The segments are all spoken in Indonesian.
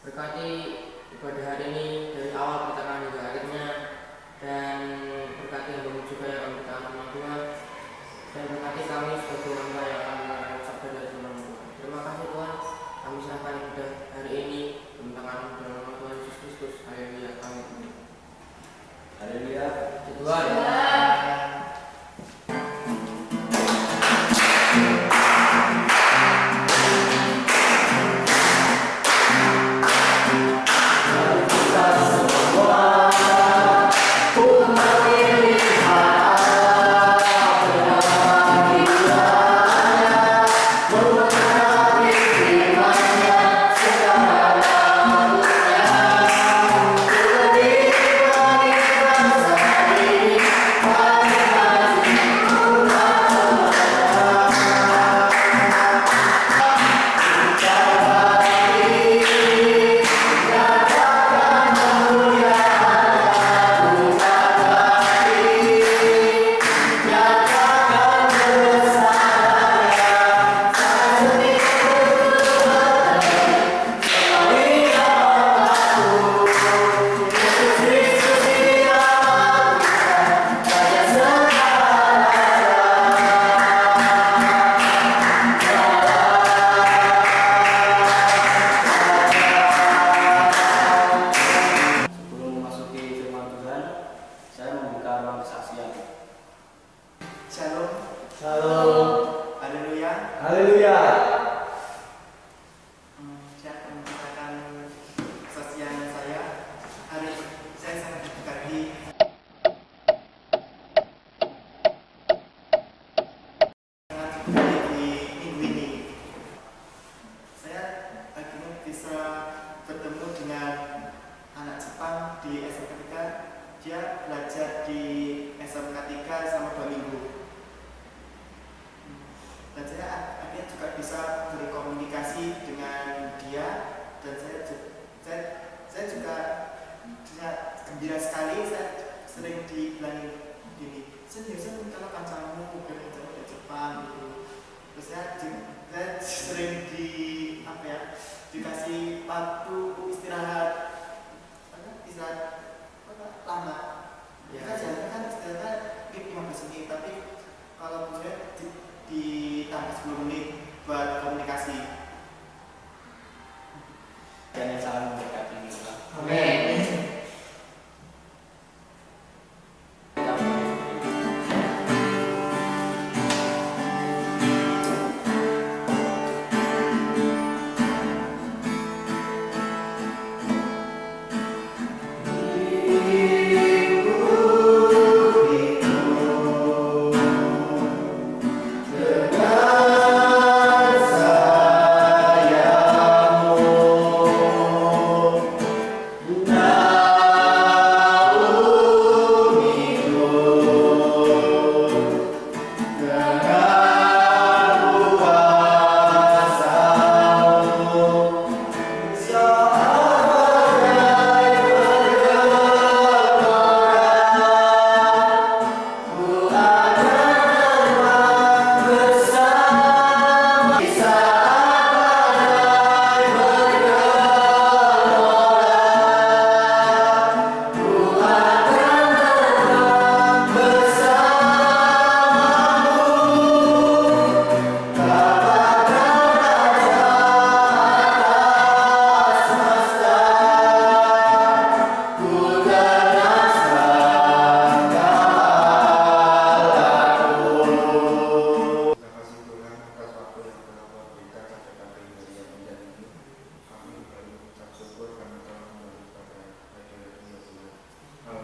Berkati ibadah hari ini dari awal pertengahan hingga akhirnya, dan berkati hamba juga yang akan kita amanah Tuhan, dan berkati kami sebagai hamba yang akan mendengarkan sabda dari firman Tuhan. Terima kasih Tuhan, kami serahkan ibadah hari ini tentang dalam nama Tuhan Yesus Kristus. Haleluya. Amin. Haleluya. Tuhan. Haleluya. Saya akan menceritakan kesaksian saya. Hari saya sangat diberkati di minggu ini. Saya akhirnya bisa bertemu dengan anak Jepang di SMK 3. Dia belajar di SMK 3 selama 2 minggu. Dan saya akhirnya juga bisa berkomunikasi dengan dia, dan saya juga gembira sekali. Saya sering dibilangin gini, saya kalau kancamu mungkin di Jepang gitu. Terus saya sering dikasih waktu istirahat lama. Ya kan istirahatnya 15 menit, tapi kalau saya ditambah 10 menit buat komunikasi. Dan yang sangat memberkati kita. Amin. Dengan sayamu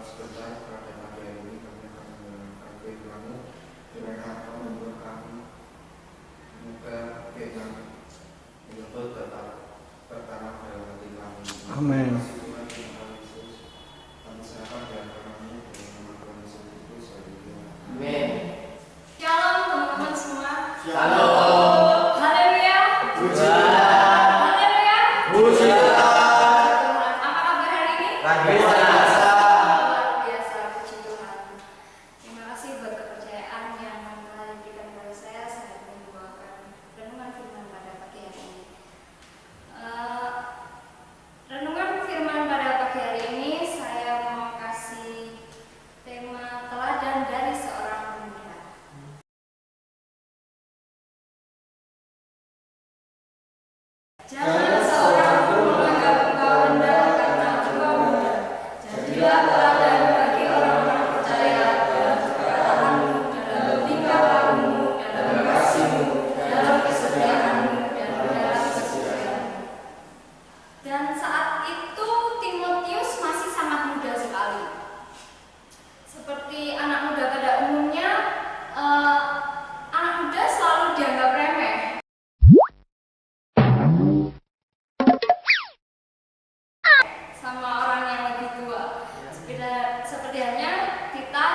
sebentar pada pagi hari ini kami akan mendengarkan firman-Mu dengan harap membuat kami semoga firman betul tetap tertanam dalam hati kami. Amin. Terima kasih Tuhan, terima kasih Yesus. Kami serahkan dalam tangan-Mu dalam nama Tuhan Yesus Kristus. Haleluya. Amin. Shalom teman-teman semua. Shalom. Haleluya. Puji Haleluya. Puji Tuhan. Apa kabar hari ini? Luar biasa. Luar biasa, puji Tuhan. Terima kasih buat kepercayaan yang telah diberikan kepada saya saat membawakan renungan firman pada pagi hari ini. Renungan firman pada pagi hari ini saya mau kasih tema teladan dari seorang pemuda. Jangan seorang pun menganggap engkau rendah karena engkau muda. Jadilah teladan bagi orang-orang percaya dalam perkataanmu, dalam tingkah lakumu, dalam kasihmu, dalam kesetiaanmu, dan dalam kesetiaanmu. Dan saat itu Timotius masih sangat muda sekali. Seperti anak muda pada umumnya, anak muda selalu dianggap remeh. Sama orang yang lebih tua. Seperti halnya kita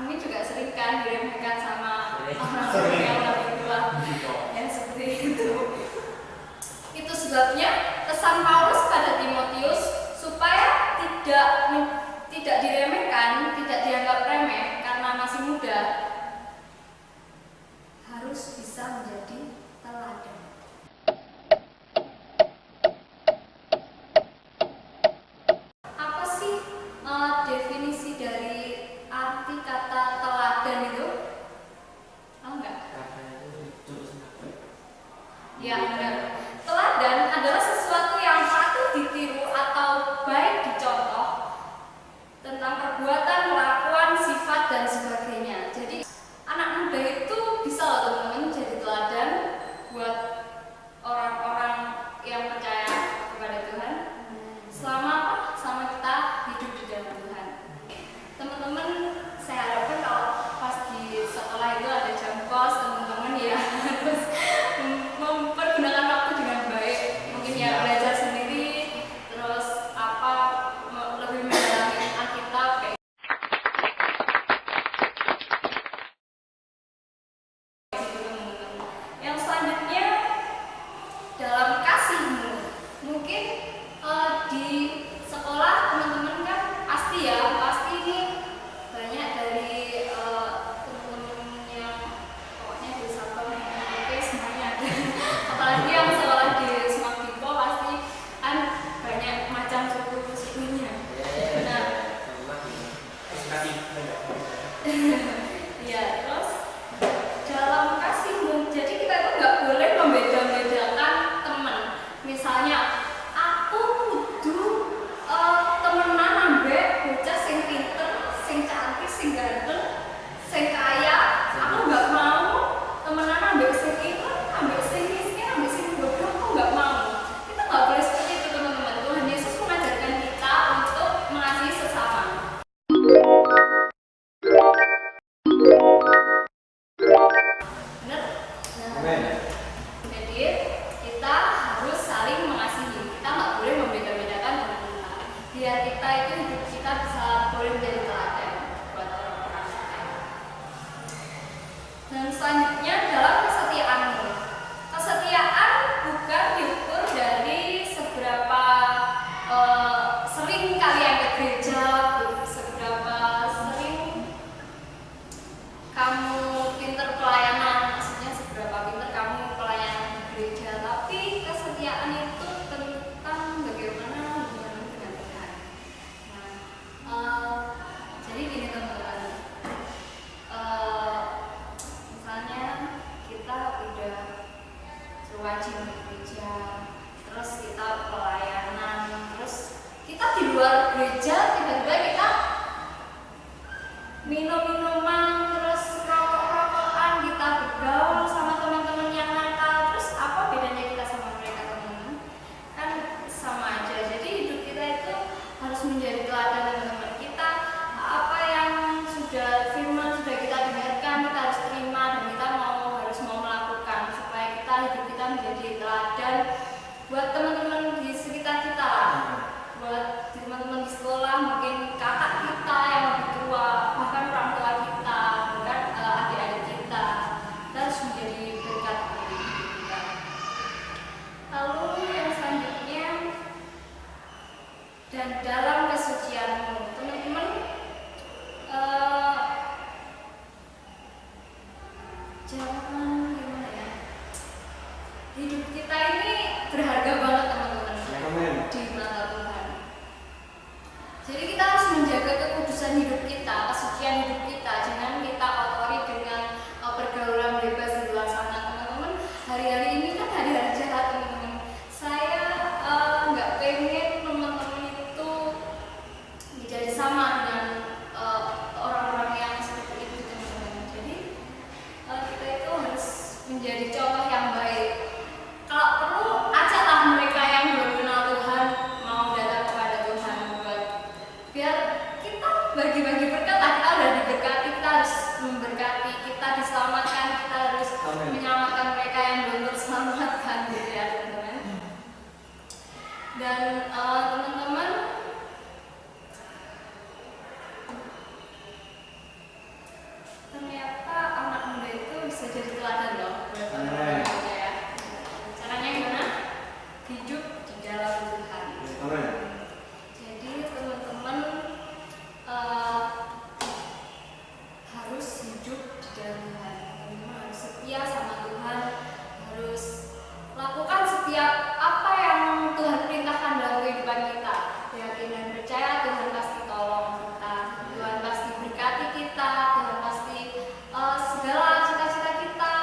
mungkin juga sering kan diremehkan sama orang yang lebih tua. Yang seperti itu. Itu sebabnya pesan Paulus pada Timotius supaya tidak diremehkan, tidak dianggap remeh karena masih muda, harus bisa menjadi teladan. Apa sih definisi dari arti kata teladan itu? Tahu nggak? Ya, benar. Teladan adalah sesuatu yang patut ditiru atau baik dicontoh tentang perbuatan, kelakuan, sifat, dan sebagainya. Jadi anak muda itu bisa loh teman-teman jadi teladan buat orang-orang yang percaya kepada Tuhan. Selama apa? Selama kita hidup di dalam Tuhan. Teman-teman, saya harapkan kalau pas di sekolah itu ada jam kos, teman-teman ya terus mempergunakan waktu dengan baik. Mungkin ya belajar sendiri, terus lebih mendalami Alkitab kayak gitu, teman-teman. Yang selanjutnya dalam kasihmu. Mungkin di sekolah teman-teman kan pasti ini banyak dari teman-teman yang pokoknya di Sabang oke semuanya ada. Apalagi yang sekolah di Semak Dipo pasti kan banyak macam suku-sukunya. Nah, ya terus dalam kasihmu, jadi kita itu nggak boleh membeda-bedakan teman. Misalnya aku kudu di dalam kesucianmu. Teman-teman, eh, jangan gimana ya, hidup kita ini berharga banget teman-teman Amin. di mata Tuhan. Jadi kita harus menjaga kekudusan hidup kita, kesucian hidup kita. Jangan kita kotori dengan pergaulan bebas di luar sana, teman-teman. Hari-hari ini kan hari-hari jahat, teman-teman. Saya nggak pengen teman-teman itu menjadi sama dengan orang-orang yang seperti itu, teman-teman. Jadi kita itu harus menjadi contoh yang baik. Kalau perlu, ajaklah mereka yang belum kenal Tuhan mau datang kepada Tuhan, biar kita bagi-bagi berkat. Kita udah diberkati, kita harus memberkati, kita diselamatkan, kita harus Amin. menyelamatkan mereka yang belum terselamatkan, gitu ya teman-teman. Dan teman-teman, ternyata anak muda itu bisa jadi teladan loh buat teman-teman juga ya. Caranya gimana? Hidup di dalam Tuhan. Amin. Jadi teman-teman harus hidup di dalam Tuhan. Teman-teman harus setia sama Tuhan, harus lakukan setiap apa yang Tuhan perintahkan dalam kehidupan kita. Yakin dan percaya Tuhan pasti tolong kita, Tuhan pasti berkati kita, Tuhan pasti segala cita-cita kita,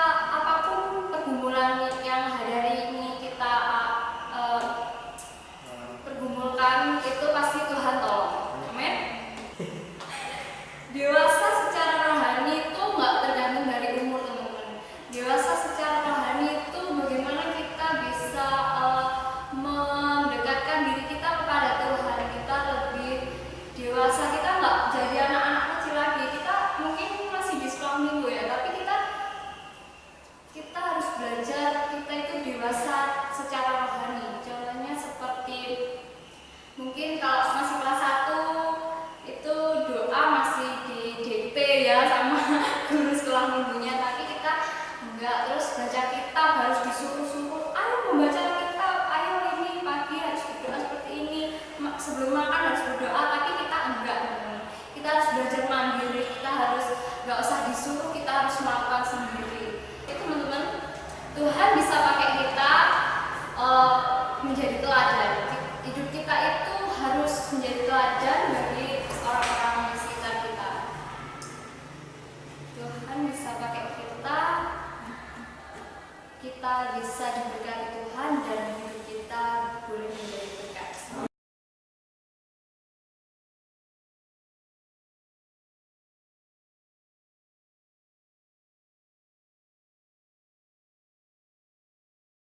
apapun pergumulan yang hari-hari ini kita pergumulkan, itu pasti Tuhan tolong. Amin. Dewasa secara rohani itu nggak tergantung dari umur, teman-teman. Dewasa secara rohani itu bagaimana kita bisa mendekatkan diri kita kepada Tuhan. Kita lebih dewasa, kita nggak jadi anak-anak kecil lagi. Kita mungkin masih di sekolah minggu ya, tapi kita harus belajar, kita itu dewasa secara rohani. Contohnya seperti mungkin kalau masih kelas 1 itu doa masih di DP ya sama guru sekolah minggunya, tapi kita enggak. Terus baca kitab harus disuruh-suruh, ayo membaca kitab, ayo ini pagi harus berdoa seperti ini, sebelum makan harus berdoa, tapi kita enggak, teman-teman. Kita harus belajar mandiri, kita harus enggak usah disuruh, kita harus melakukan sendiri. Itu teman-teman, Tuhan bisa